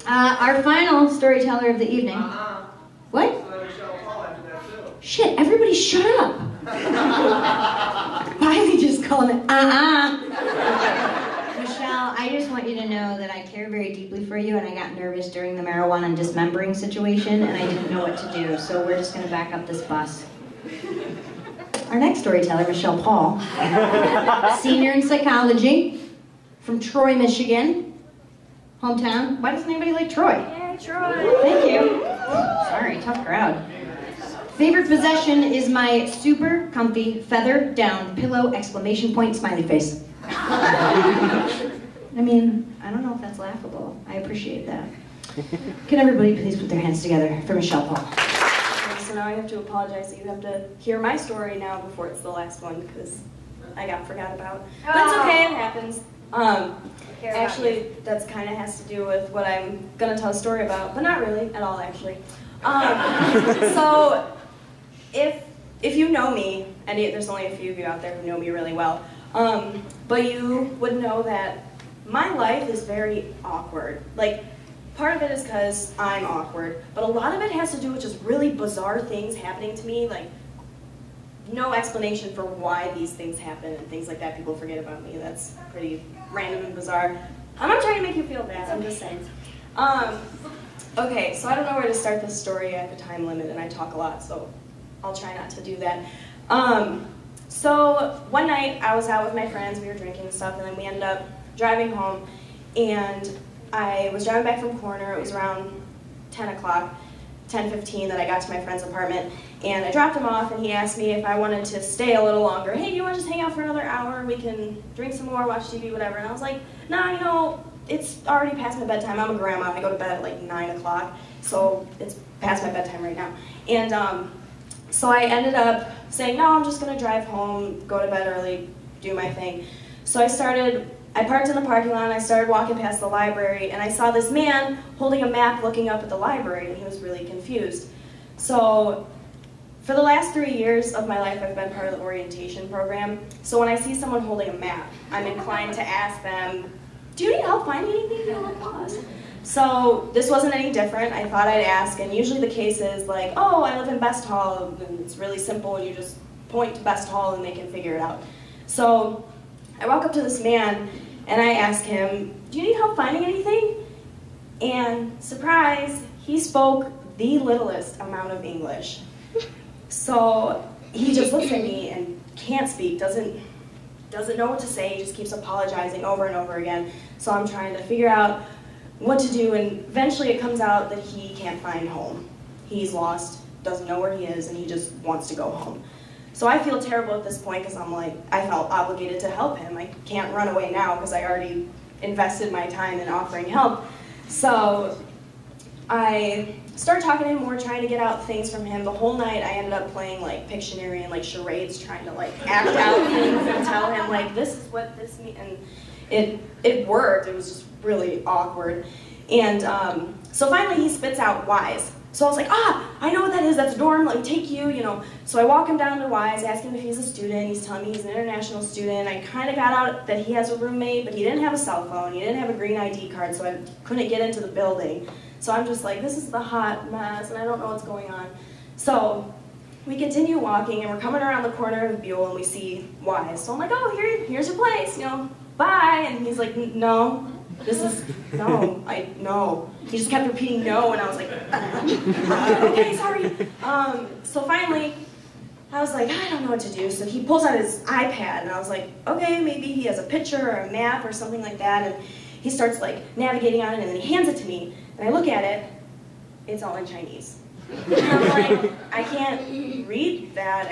Our final storyteller of the evening. What? Shit, everybody shut up. Miley just called it, Michelle, I just want you to know that I care very deeply for you, and I got nervous during the marijuana dismembering situation, and I didn't know what to do, so we're just going to back up this bus. Our next storyteller, Michelle Paul, senior in psychology, from Troy, Michigan. Hometown. Why doesn't anybody like Troy? Yeah, Troy. Thank you. Sorry, tough crowd. Favorite possession is my super comfy feather down pillow exclamation point smiley face. I mean, I don't know if that's laughable. I appreciate that. Can everybody please put their hands together for Michelle Paul? Okay, so now I have to apologize that you have to hear my story now before it's the last one because I forgot about. But it's okay, it happens. Actually, that's kind of has to do with what I'm gonna tell a story about, but not really at all, actually. So, if you know me, and there's only a few of you out there who know me really well, but you would know that my life is very awkward. Like, part of it is because I'm awkward, but a lot of it has to do with just really bizarre things happening to me, like no explanation for why these things happen and things like that. People forget about me. That's pretty random and bizarre. I'm not trying to make you feel bad, I'm just saying. Okay, so I don't know where to start this story. I have a time limit and I talk a lot, so I'll try not to do that. So one night I was out with my friends, we were drinking and stuff, and then we ended up driving home, and I was driving back from Corner. It was around 10 o'clock, 10:15 that I got to my friend's apartment, and I dropped him off, and he asked me if I wanted to stay a little longer. Hey, do you want to just hang out for another hour? We can drink some more, watch TV, whatever. And I was like, nah, you know, it's already past my bedtime. I'm a grandma. I go to bed at like 9 o'clock, so it's past my bedtime right now. And so I ended up saying, no, I'm just going to drive home, go to bed early, do my thing. So I parked in the parking lot, and I started walking past the library, and I saw this man holding a map looking up at the library, and he was really confused. So for the last 3 years of my life, I've been part of the orientation program. So when I see someone holding a map, I'm inclined to ask them, do you need help finding anything? You're like, pause. So this wasn't any different. I thought I'd ask, and usually the case is like, oh, I live in Best Hall, and it's really simple, and you just point to Best Hall and they can figure it out. So I walk up to this man, and I ask him, do you need help finding anything? And surprise, he spoke the littlest amount of English. So he just looks at me and can't speak, doesn't know what to say, just keeps apologizing over and over again. So I'm trying to figure out what to do, and eventually it comes out that he can't find home. He's lost, doesn't know where he is, and he just wants to go home. So I feel terrible at this point because I'm like, I felt obligated to help him. I can't run away now because I already invested my time in offering help. So I started talking to him more, trying to get out things from him. The whole night I ended up playing like Pictionary and like charades, trying to like act out things and tell him like, this is what this means. And it worked. It was just really awkward. And so finally he spits out Wise. So I was like, I know what that is, that's a dorm, let me take you, you know. So I walk him down to Wise, ask him if he's a student. He's telling me he's an international student. I kind of got out that he has a roommate, but he didn't have a cell phone, he didn't have a green ID card, so I couldn't get into the building. So I'm just like, this is the hot mess, and I don't know what's going on. So we continue walking, and we're coming around the corner of Buell, and we see Wise. So I'm like, oh, here's your place, you know, bye. And he's like, no. No. He just kept repeating no, and I was like, okay, sorry. So finally, I was like, I don't know what to do. So he pulls out his iPad, and I was like, okay, maybe he has a picture or a map or something like that. And he starts like navigating on it, and then he hands it to me, and I look at it. It's all in Chinese. And I'm like, I can't read that.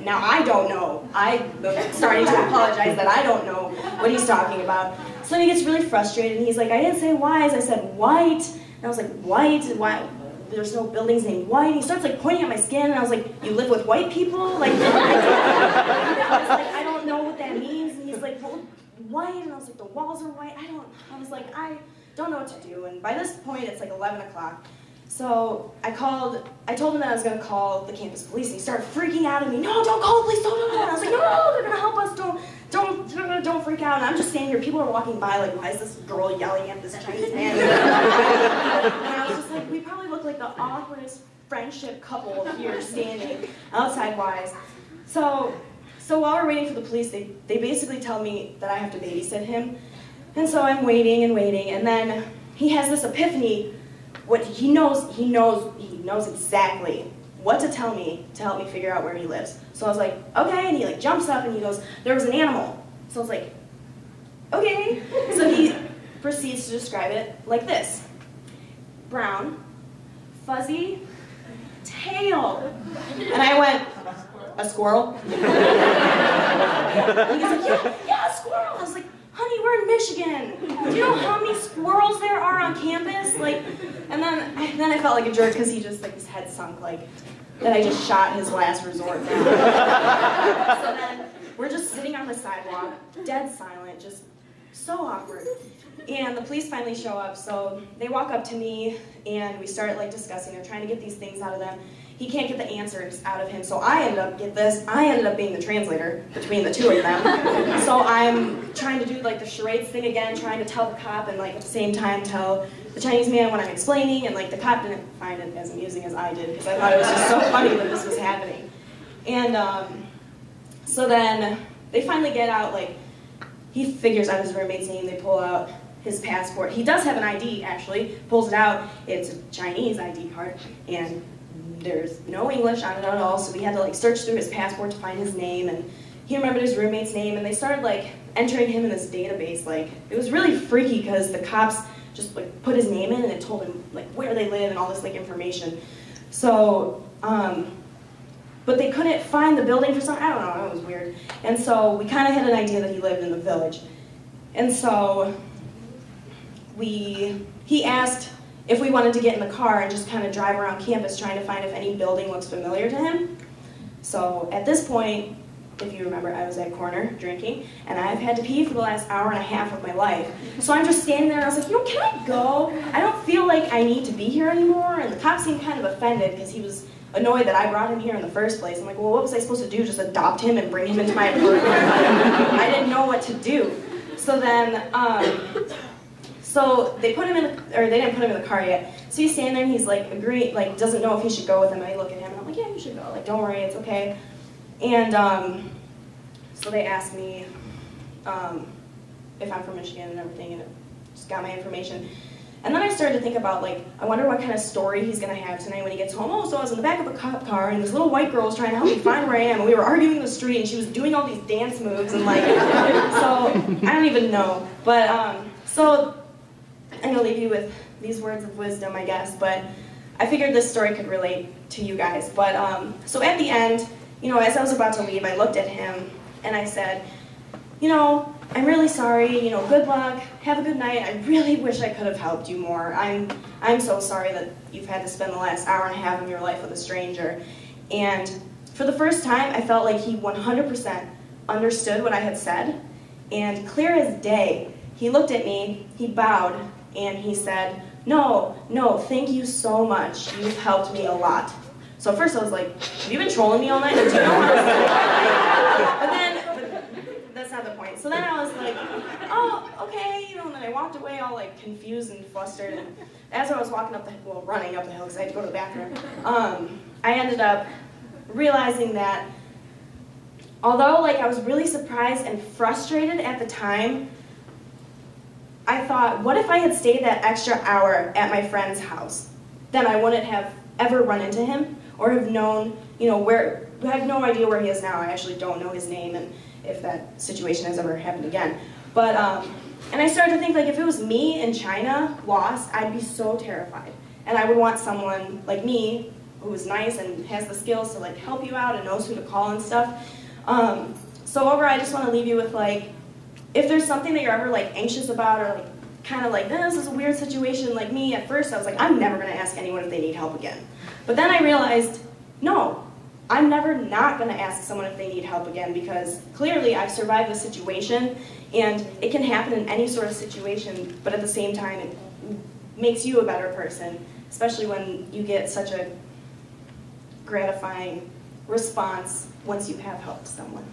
Now I don't know. I'm starting to apologize that I don't know what he's talking about. So he gets really frustrated, and he's like, I didn't say Wise, I said white. And I was like, white? Why? There's no buildings named White. And he starts like pointing at my skin, and I was like, you live with white people? Like, I don't know what that means. And he's like, well, white? And I was like, the walls are white? I was like, I don't know what to do. And by this point, it's like 11 o'clock. So I told him that I was going to call the campus police, and he started freaking out at me. No, don't call the police, don't. And I was like, no, they're going to help us, don't freak out, and I'm just standing here, people are walking by like, why is this girl yelling at this Chinese man? And I was just like, we probably look like the awkwardest friendship couple here standing outside-wise. So while we're waiting for the police, they basically tell me that I have to babysit him. And so I'm waiting and waiting, and then he has this epiphany. What he knows exactly what to tell me to help me figure out where he lives. So I was like, okay, and he like jumps up and he goes, there was an animal. So I was like, okay. So he proceeds to describe it like this: brown, fuzzy, tail. And I went, a squirrel? And he's like, yeah, a squirrel. I was like, honey, we're in Michigan. Do you know how many squirrels there are on campus? Like, and then I felt like a jerk because he just, like, his head sunk, like, that I just shot his last resort down. So then we're just sitting on the sidewalk, dead silent, just so awkward. And the police finally show up, so they walk up to me and we start like discussing. They're trying to get these things out of them. He can't get the answers out of him, so I ended up being the translator between the two of them. So I'm trying to do like the charades thing again, trying to tell the cop and like at the same time tell the Chinese man what I'm explaining, and like the cop didn't find it as amusing as I did because I thought it was just so funny that this was happening. And so then they finally get out, like, he figures out his roommate's name, they pull out his passport. He does have an ID, actually, pulls it out. It's a Chinese ID card, and there's no English on it at all, so we had to like search through his passport to find his name, and he remembered his roommate's name, and they started like entering him in this database. Like, it was really freaky because the cops just like put his name in and it told him like where they live and all this like information. So, but they couldn't find the building for some, I don't know, it was weird. And so we kind of had an idea that he lived in the village. And so he asked if we wanted to get in the car and just kind of drive around campus trying to find if any building looks familiar to him. So at this point, if you remember, I was at Corner drinking, and I've had to pee for the last hour and a half of my life. So I'm just standing there and I was like, you know, can I go? I don't feel like I need to be here anymore. And the cop seemed kind of offended because he was annoyed that I brought him here in the first place. I'm like, well, what was I supposed to do? Just adopt him and bring him into my apartment? I didn't know what to do. So then, so they put him in the, or they didn't put him in the car yet. So he's standing there and he's like doesn't know if he should go with him. And I look at him and I'm like, yeah, you should go. Like, don't worry, it's okay. And so they asked me if I'm from Michigan and everything, and it just got my information. And then I started to think about, like, I wonder what kind of story he's going to have tonight when he gets home. Oh, so I was in the back of a cop car, and this little white girl was trying to help me find where I am, and we were arguing in the street, and she was doing all these dance moves, and, like, so I don't even know. But, so I'm going to leave you with these words of wisdom, I guess, but I figured this story could relate to you guys. But, so at the end, you know, as I was about to leave, I looked at him, and I said, you know, I'm really sorry, you know, good luck, have a good night. I really wish I could have helped you more. I'm so sorry that you've had to spend the last hour and a half of your life with a stranger. And for the first time, I felt like he 100% understood what I had said. And clear as day, he looked at me, he bowed, and he said, no, thank you so much. You've helped me a lot. So at first I was like, have you been trolling me all night? Do you know how to say? But that's not the point. So then I was like, oh, okay, you know, and then I walked away all like confused and flustered. And as I was walking up the hill, well, running up the hill because I had to go to the bathroom, I ended up realizing that although like I was really surprised and frustrated at the time, I thought, what if I had stayed that extra hour at my friend's house? Then I wouldn't have ever run into him or have known, you know, where, I have no idea where he is now. I actually don't know his name and if that situation has ever happened again. But, and I started to think, like, if it was me in China, lost, I'd be so terrified. And I would want someone like me, who is nice and has the skills to, like, help you out and knows who to call and stuff. So overall, I just want to leave you with, like, if there's something that you're ever, like, anxious about or, like, kind of like, this is a weird situation, like me, at first I was like, I'm never going to ask anyone if they need help again. But then I realized, no, I'm never not going to ask someone if they need help again because clearly I've survived the situation and it can happen in any sort of situation, but at the same time it makes you a better person, especially when you get such a gratifying response once you have helped someone.